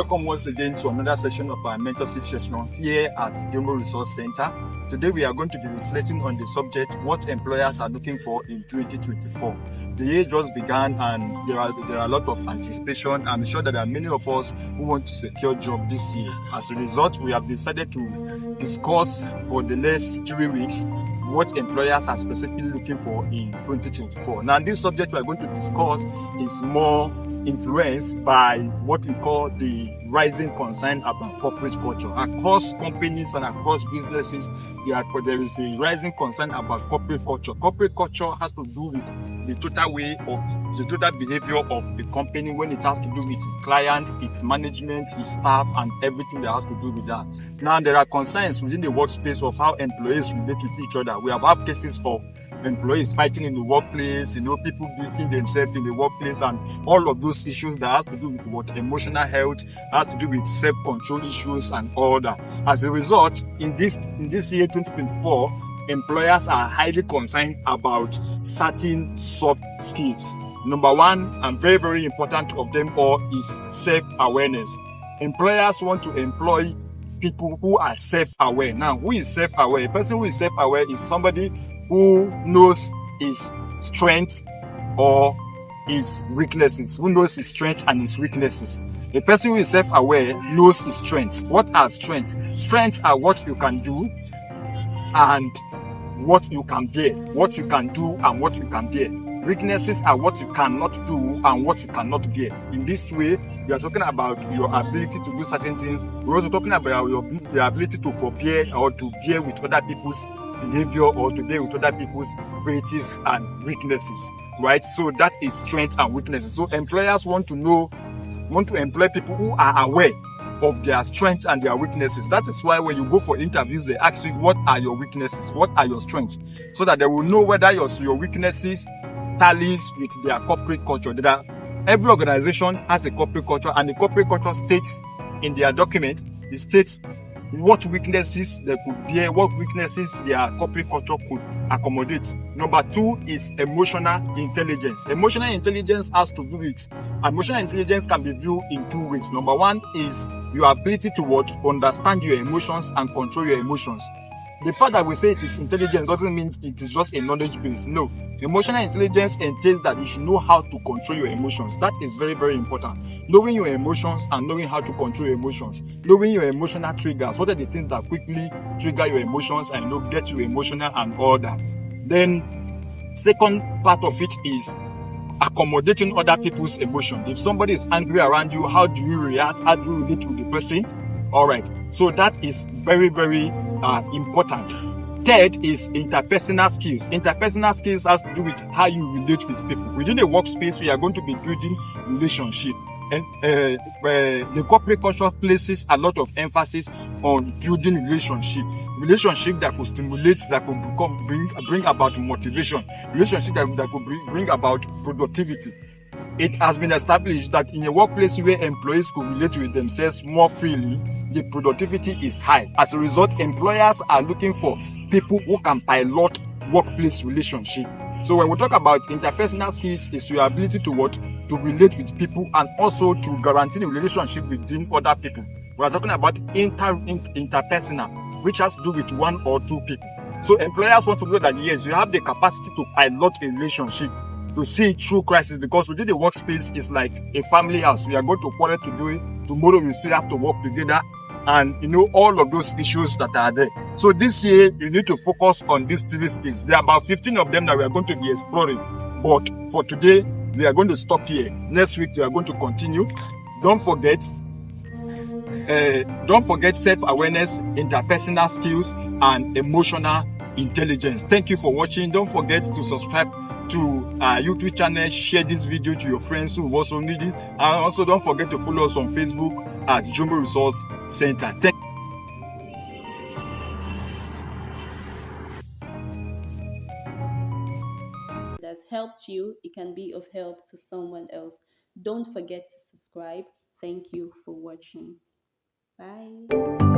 Welcome once again to another session of our mentorship session here at Human Resource Center. Today we are going to be reflecting on the subject what employers are looking for in 2024. The year just began and there are a lot of anticipation. I'm sure that there are many of us who want to secure job this year. As a result, we have decided to discuss for the next 3 weeks what employers are specifically looking for in 2024. Now, this subject we are going to discuss is more influenced by what we call the rising concern about corporate culture. Across companies and across businesses, there is a rising concern about corporate culture. Corporate culture has to do with the total way of the total behavior of the company when it has to do with its clients, its management, its staff, and everything that has to do with that. Now, there are concerns within the workspace of how employees relate with each other. We have had cases of employees fighting in the workplace, people beating themselves in the workplace, and all of those issues that has to do with what emotional health, has to do with self-control issues and all that. As a result, in this year 2024, employers are highly concerned about certain soft skills. Number one, and very, very important of them all, is self-awareness. Employers want to employ people who are self-aware. Now, who is self-aware? A person who is self-aware is somebody who knows his strengths or his weaknesses, who knows his strengths and his weaknesses. A person who is self-aware knows his strengths. What are strengths? Strengths are what you can do and what you can bear. What you can do and what you can bear. Weaknesses are what you cannot do and what you cannot bear. In this way, we are talking about your ability to do certain things. We're also talking about your ability to forbear or to bear with other people's behavior or to bear with other people's frailties and weaknesses, right? So that is strengths and weaknesses. So employers want to employ people who are aware of their strengths and their weaknesses. That is why when you go for interviews, they ask you, what are your weaknesses? What are your strengths? So that they will know whether your weaknesses tallies with their corporate culture. Every organization has a corporate culture, and the corporate culture states in their document, it states what weaknesses they could bear, what weaknesses their corporate culture could accommodate. Number two is emotional intelligence. Emotional intelligence emotional intelligence can be viewed in two ways. Number one is your ability to understand your emotions and control your emotions. The fact that we say it is intelligence doesn't mean it is just a knowledge base. No. Emotional intelligence entails that you should know how to control your emotions. That is very, very important. Knowing your emotions and knowing how to control your emotions. Knowing your emotional triggers. What are the things that quickly trigger your emotions and get you emotional and all that. Then, second part of it is accommodating other people's emotions. If somebody is angry around you, how do you react? How do you relate with the person? All right. So that is very, very important. Third is interpersonal skills. Interpersonal skills has to do with how you relate with people. Within a workspace, we are going to be building relationship. And the corporate culture places a lot of emphasis on building relationship that could stimulate, that could bring about motivation, relationship that could bring about productivity. It has been established that in a workplace where employees could relate with themselves more freely, the productivity is high. As a result, employers are looking for people who can pilot workplace relationship. So when we talk about interpersonal skills, it's your ability to relate with people and also to guarantee the relationship within other people. We are talking about interpersonal, which has to do with one or two people. So employers want to know that yes, you have the capacity to pilot a relationship, to see it through crisis, because within the workspace is like a family house. We are going to quarrel today, tomorrow we still have to work together, and all of those issues that are there. So this year you need to focus on these three skills. There are about 15 of them that we are going to be exploring, but for today we are going to stop here. Next week we are going to continue. Don't forget self-awareness, interpersonal skills, and emotional intelligence. Thank you for watching. Don't forget to subscribe to our YouTube channel, share this video to your friends who also need it, and also don't forget to follow us on Facebook at Human Resource Center. It has helped you, it can be of help to someone else. Don't forget to subscribe. Thank you for watching. Bye.